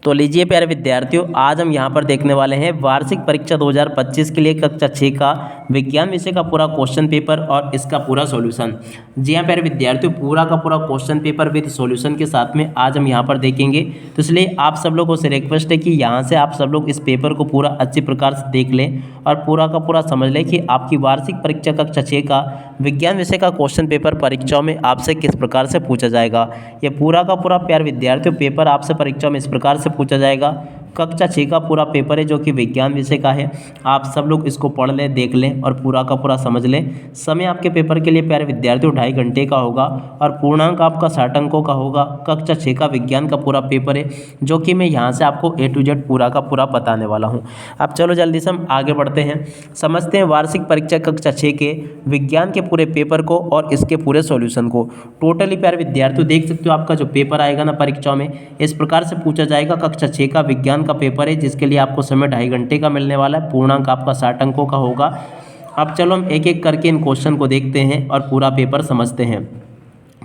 तो लीजिए प्यारे विद्यार्थियों, आज हम यहाँ पर देखने वाले हैं वार्षिक परीक्षा 2025 के लिए कक्षा 6 का विज्ञान विषय का पूरा क्वेश्चन पेपर और इसका पूरा सॉल्यूशन। जी हाँ प्यारे विद्यार्थियों, पूरा का पूरा क्वेश्चन पेपर विद सॉल्यूशन के साथ में आज हम यहाँ पर देखेंगे। तो इसलिए आप सब लोगों से रिक्वेस्ट है कि यहाँ से आप सब लोग इस पेपर को पूरा अच्छे प्रकार से देख लें और पूरा का पूरा समझ लें कि आपकी वार्षिक परीक्षा कक्षा 6 का विज्ञान विषय का क्वेश्चन पेपर परीक्षाओं में आपसे किस प्रकार से पूछा जाएगा। ये पूरा का पूरा प्यारे विद्यार्थियों पेपर आपसे परीक्षा में इस प्रकार से पूछा जाएगा। कक्षा 6 का पूरा पेपर है जो कि विज्ञान विषय का है। आप सब लोग इसको पढ़ लें, देख लें और पूरा का पूरा समझ लें। समय आपके पेपर के लिए प्यारे विद्यार्थियों 2.5 घंटे का होगा और पूर्णांक आपका 60 अंकों का होगा। कक्षा 6 का विज्ञान का पूरा पेपर है जो कि मैं यहाँ से आपको A to Z पूरा का पूरा बताने वाला हूँ। अब चलो जल्दी से हम आगे बढ़ते हैं, समझते हैं वार्षिक परीक्षा कक्षा 6 के विज्ञान के पूरे पेपर को और इसके पूरे सॉल्यूशन को। टोटली प्यारे विद्यार्थियों देख सकते हो आपका जो पेपर आएगा ना परीक्षाओं में इस प्रकार से पूछा जाएगा। कक्षा 6 का विज्ञान का पेपर है जिसके लिए आपको समय 2.5 घंटे का मिलने वाला है। पूर्णांक आपका 60 अंकों का होगा। अब चलो हम एक एक करके इन क्वेश्चन को देखते हैं और पूरा पेपर समझते हैं।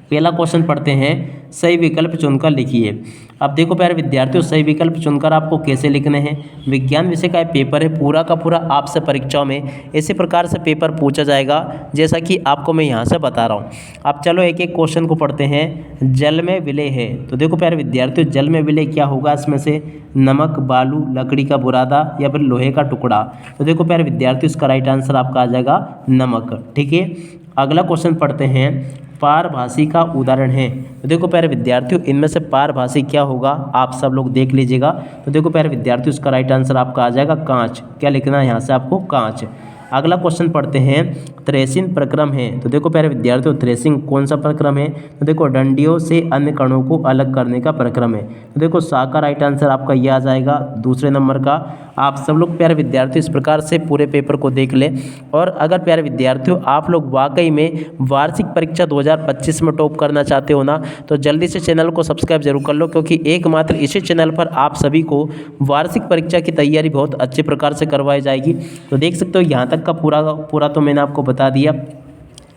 पहला क्वेश्चन पढ़ते हैं, सही विकल्प चुनकर लिखिए। अब देखो प्यारे विद्यार्थियों, सही विकल्प चुनकर आपको कैसे लिखने हैं। विज्ञान विषय का पेपर है, पूरा का पूरा आपसे परीक्षाओं में इसी प्रकार से पेपर पूछा जाएगा जैसा कि आपको मैं यहाँ से बता रहा हूँ। अब चलो एक एक क्वेश्चन को पढ़ते हैं। जल में विलय है, तो देखो प्यारे विद्यार्थियों जल में विलय क्या होगा, इसमें से नमक, बालू, लकड़ी का बुरादा या फिर लोहे का टुकड़ा। तो देखो प्यारे विद्यार्थियों इसका राइट आंसर आपका आ जाएगा नमक। ठीक है, अगला क्वेश्चन पढ़ते हैं, पारभासी का उदाहरण है। तो देखो प्यारे विद्यार्थियों इनमें से पारभासी क्या होगा आप सब लोग देख लीजिएगा। तो देखो प्यारे विद्यार्थियों इसका राइट आंसर आपका आ जाएगा कांच। क्या लिखना है यहाँ से आपको, कांच। अगला क्वेश्चन पढ़ते हैं, थ्रेसिंग प्रक्रम है। तो देखो प्यारे विद्यार्थियों थ्रेसिंग कौन सा प्रक्रम है, तो देखो डंडियों से अन्य कणों को अलग करने का प्रक्रम है। तो देखो सा का राइट आंसर आपका ये आ जाएगा दूसरे नंबर का। आप सब लोग प्यारे विद्यार्थियों इस प्रकार से पूरे पेपर को देख लें। और अगर प्यारे विद्यार्थियों आप लोग वाकई में वार्षिक परीक्षा 2025 में टॉप करना चाहते हो ना, तो जल्दी से चैनल को सब्सक्राइब जरूर कर लो, क्योंकि एकमात्र इसी चैनल पर आप सभी को वार्षिक परीक्षा की तैयारी बहुत अच्छे प्रकार से करवाई जाएगी। तो देख सकते हो यहाँ तक का पूरा तो मैंने आपको बता दिया।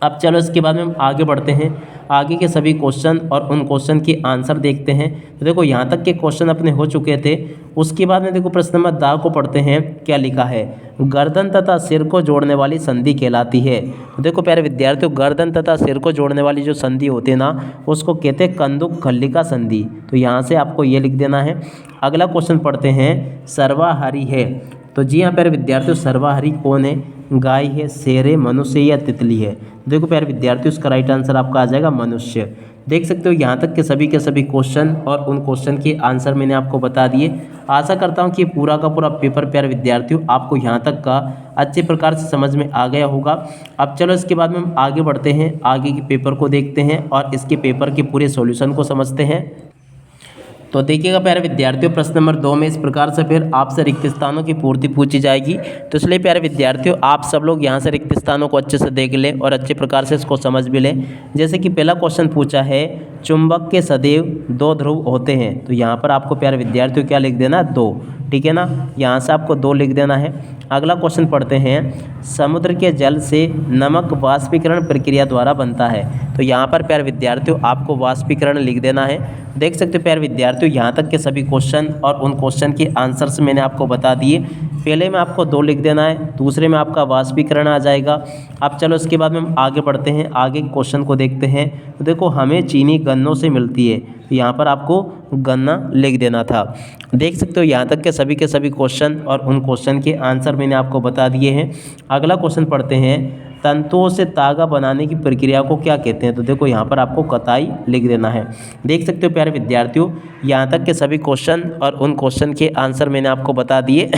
अब चलो इसके बाद में हम आगे बढ़ते हैं, आगे के सभी क्वेश्चन और उन क्वेश्चन के आंसर देखते हैं। तो देखो यहाँ तक के क्वेश्चन अपने हो चुके थे। उसके बाद में देखो प्रश्न नंबर 10 को पढ़ते हैं, क्या लिखा है, गर्दन तथा सिर को जोड़ने वाली संधि कहलाती है। तो देखो प्यारे विद्यार्थियों गर्दन तथा सिर को जोड़ने वाली जो संधि होती है ना उसको कहते हैं कंदुक खल्लिका संधि। तो यहाँ से आपको ये लिख देना है। अगला क्वेश्चन पढ़ते हैं, सर्वाहारी है। तो जी हाँ प्यारे विद्यार्थियों सर्वाहारी कौन है, गाय है, शेर है, मनुष्य या तितली है। देखो प्यारे विद्यार्थियों इसका राइट आंसर आपका आ जाएगा मनुष्य। देख सकते हो यहाँ तक के सभी क्वेश्चन और उन क्वेश्चन के आंसर मैंने आपको बता दिए। आशा करता हूँ कि पूरा का पूरा पेपर प्यारे विद्यार्थियों आपको यहाँ तक का अच्छे प्रकार से समझ में आ गया होगा। अब चलो इसके बाद में हम आगे बढ़ते हैं, आगे के पेपर को देखते हैं और इसके पेपर के पूरे सॉल्यूशन को समझते हैं। तो देखिएगा प्यारे विद्यार्थियों प्रश्न नंबर 2 में इस प्रकार से फिर आपसे रिक्त स्थानों की पूर्ति पूछी जाएगी। तो इसलिए प्यारे विद्यार्थियों आप सब लोग यहाँ से रिक्त स्थानों को अच्छे से देख लें और अच्छे प्रकार से इसको समझ भी लें। जैसे कि पहला क्वेश्चन पूछा है, चुंबक के सदैव 2 ध्रुव होते हैं। तो यहाँ पर आपको प्यारे विद्यार्थियों क्या लिख देना, 2। ठीक है ना, यहाँ से आपको 2 लिख देना है। अगला क्वेश्चन पढ़ते हैं, समुद्र के जल से नमक वाष्पीकरण प्रक्रिया द्वारा बनता है। तो यहाँ पर प्यारे विद्यार्थियों आपको वाष्पीकरण लिख देना है। देख सकते हो प्यारे विद्यार्थियों यहाँ तक के सभी क्वेश्चन और उन क्वेश्चन के आंसर्स मैंने आपको बता दिए। पहले में आपको 2 लिख देना है, दूसरे में आपका वाष्पीकरण आ जाएगा। अब चलो इसके बाद में हम आगे बढ़ते हैं, आगे क्वेश्चन को देखते हैं। तो देखो हमें चीनी गन्नों से मिलती है। तो यहाँ पर आपको गन्ना लिख देना था। देख सकते हो यहाँ तक के सभी क्वेश्चन और उन क्वेश्चन के आंसर मैंने आपको बता दिए हैं। अगला क्वेश्चन पढ़ते हैं, तंतुओं से तागा बनाने की प्रक्रिया को क्या कहते हैं। तो देखो यहाँ पर आपको कताई लिख देना है। देख सकते हो प्यारे विद्यार्थियों यहाँ तक के सभी क्वेश्चन और उन क्वेश्चन के आंसर मैंने आपको बता दिए।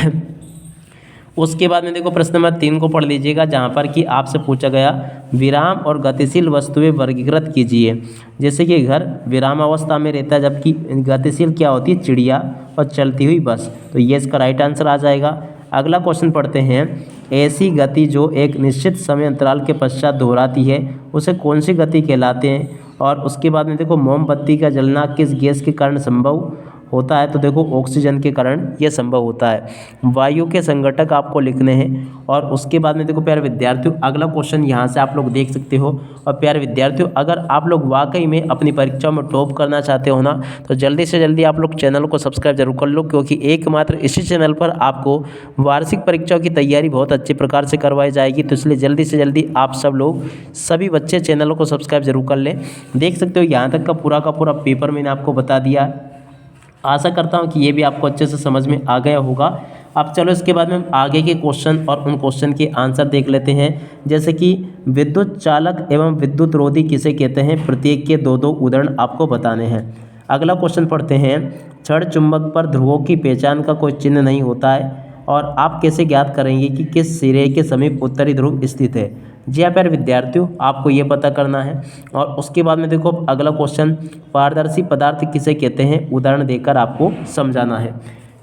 उसके बाद में देखो प्रश्न नंबर 3 को पढ़ लीजिएगा, जहाँ पर कि आपसे पूछा गया, विराम और गतिशील वस्तुएं वर्गीकृत कीजिए। जैसे कि घर विराम अवस्था में रहता है, जबकि गतिशील क्या होती है, चिड़िया और चलती हुई बस। तो ये इसका राइट आंसर आ जाएगा। अगला क्वेश्चन पढ़ते हैं, ऐसी गति जो एक निश्चित समय अंतराल के पश्चात दोहराती है उसे कौन सी गति कहलाते हैं। और उसके बाद में देखो मोमबत्ती का जलना किस गैस के कारण संभव होता है? तो देखो ऑक्सीजन के कारण ये संभव होता है। वायु के संघटक आपको लिखने हैं। और उसके बाद में देखो प्यारे विद्यार्थियों, अगला क्वेश्चन यहाँ से आप लोग देख सकते हो। और प्यारे विद्यार्थियों, अगर आप लोग वाकई में अपनी परीक्षाओं में टॉप करना चाहते हो ना, तो जल्दी से जल्दी आप लोग चैनल को सब्सक्राइब जरूर कर लो, क्योंकि एकमात्र इसी चैनल पर आपको वार्षिक परीक्षाओं की तैयारी बहुत अच्छे प्रकार से करवाई जाएगी। तो इसलिए जल्दी से जल्दी आप सब लोग सभी बच्चे चैनल को सब्सक्राइब जरूर कर लें। देख सकते हो यहाँ तक का पूरा पेपर मैंने आपको बता दिया। आशा करता हूँ कि ये भी आपको अच्छे से समझ में आ गया होगा। अब चलो इसके बाद में हम आगे के क्वेश्चन और उन क्वेश्चन के आंसर देख लेते हैं। जैसे कि विद्युत चालक एवं विद्युत रोधी किसे कहते हैं? प्रत्येक के दो दो उदाहरण आपको बताने हैं। अगला क्वेश्चन पढ़ते हैं। क्षण चुंबक पर ध्रुवों की पहचान का कोई चिन्ह नहीं होता है, और आप कैसे ज्ञात करेंगे कि किस सिरे के समीप उत्तरी ध्रुव स्थित है? जी हाँ प्यारे विद्यार्थियों, आपको ये पता करना है। और उसके बाद में देखो अगला क्वेश्चन, पारदर्शी पदार्थ किसे कहते हैं? उदाहरण देकर आपको समझाना है।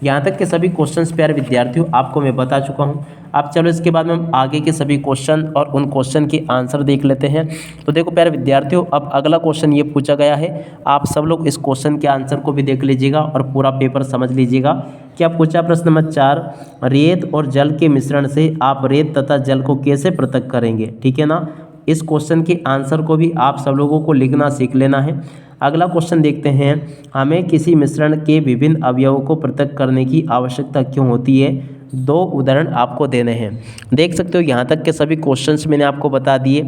यहाँ तक के सभी क्वेश्चंस प्यारे विद्यार्थियों आपको मैं बता चुका हूँ। अब चलो इसके बाद में हम आगे के सभी क्वेश्चन और उन क्वेश्चन के आंसर देख लेते हैं। तो देखो प्यारे विद्यार्थियों, अब अगला क्वेश्चन ये पूछा गया है। आप सब लोग इस क्वेश्चन के आंसर को भी देख लीजिएगा और पूरा पेपर समझ लीजिएगा। क्या पूछा? प्रश्न नंबर 4, रेत और जल के मिश्रण से आप रेत तथा जल को कैसे पृथक करेंगे? ठीक है ना। इस क्वेश्चन के आंसर को भी आप सब लोगों को लिखना सीख लेना है। अगला क्वेश्चन देखते हैं। हमें किसी मिश्रण के विभिन्न अवयवों को पृथक करने की आवश्यकता क्यों होती है? दो उदाहरण आपको देने हैं। देख सकते हो यहाँ तक के सभी क्वेश्चंस मैंने आपको बता दिए।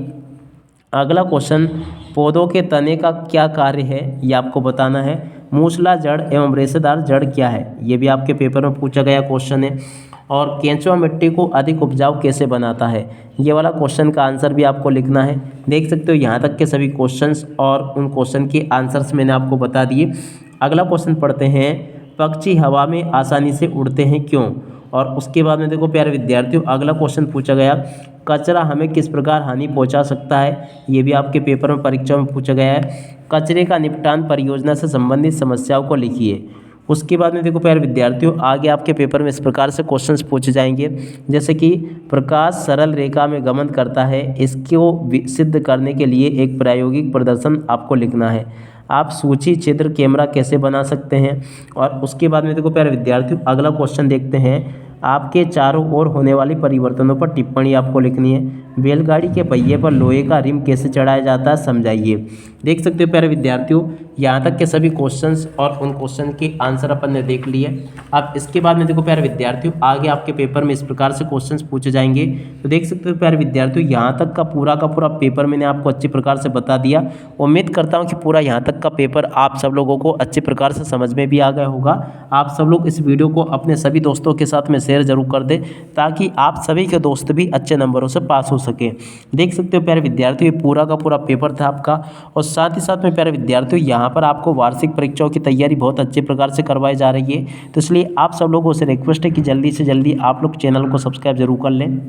अगला क्वेश्चन, पौधों के तने का क्या कार्य है? ये आपको बताना है। मूसला जड़ एवं रेशेदार जड़ क्या है? ये भी आपके पेपर में पूछा गया क्वेश्चन है। और केंचुआ मिट्टी को अधिक उपजाऊ कैसे बनाता है? ये वाला क्वेश्चन का आंसर भी आपको लिखना है। देख सकते हो यहाँ तक के सभी क्वेश्चंस और उन क्वेश्चन के आंसर्स मैंने आपको बता दिए। अगला क्वेश्चन पढ़ते हैं। पक्षी हवा में आसानी से उड़ते हैं क्यों? और उसके बाद में देखो प्यारे विद्यार्थियों, अगला क्वेश्चन पूछा गया, कचरा हमें किस प्रकार हानि पहुंचा सकता है? ये भी आपके पेपर में परीक्षा में पूछा गया है। कचरे का निपटान परियोजना से संबंधित समस्याओं को लिखिए। उसके बाद में देखो प्यारे विद्यार्थियों, आगे आपके पेपर में इस प्रकार से क्वेश्चंस पूछे जाएंगे। जैसे कि प्रकाश सरल रेखा में गमन करता है, इसको सिद्ध करने के लिए एक प्रायोगिक प्रदर्शन आपको लिखना है। आप सूची छिद्र कैमरा कैसे बना सकते हैं? और उसके बाद में देखो प्यारे विद्यार्थियों, अगला क्वेश्चन देखते हैं। आपके चारों ओर होने वाली परिवर्तनों पर टिप्पणी आपको लिखनी है। बैलगाड़ी के पहिए पर लोहे का रिम कैसे चढ़ाया जाता है? समझाइए। देख सकते हो प्यारे विद्यार्थियों, यहाँ तक के सभी क्वेश्चंस और उन क्वेश्चन के आंसर अपन ने देख लिए। अब इसके बाद में देखो प्यारे विद्यार्थियों, आगे आपके पेपर में इस प्रकार से क्वेश्चंस पूछे जाएंगे। तो देख सकते हो प्यारे विद्यार्थियों, यहाँ तक का पूरा पेपर मैंने आपको अच्छी प्रकार से बता दिया। उम्मीद करता हूँ कि पूरा यहाँ तक का पेपर आप सब लोगों को अच्छी प्रकार से समझ में भी आ गया होगा। आप सब लोग इस वीडियो को अपने सभी दोस्तों के साथ में शेयर जरूर कर दें, ताकि आप सभी के दोस्त भी अच्छे नंबरों से पास हो सके। देख सकते हो प्यारे विद्यार्थियों, ये पूरा का पूरा पेपर था आपका। और साथ ही साथ में प्यारे विद्यार्थियों, यहाँ पर आपको वार्षिक परीक्षाओं की तैयारी बहुत अच्छे प्रकार से करवाई जा रही है। तो इसलिए आप सब लोगों से रिक्वेस्ट है कि जल्दी से जल्दी आप लोग चैनल को सब्सक्राइब जरूर कर लें।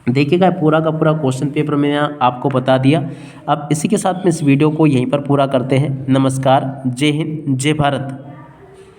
देखिएगा पूरा का पूरा क्वेश्चन पेपर मैंने आपको बता दिया। अब इसी के साथ में इस वीडियो को यहीं पर पूरा करते हैं। नमस्कार, जय हिंद, जय भारत।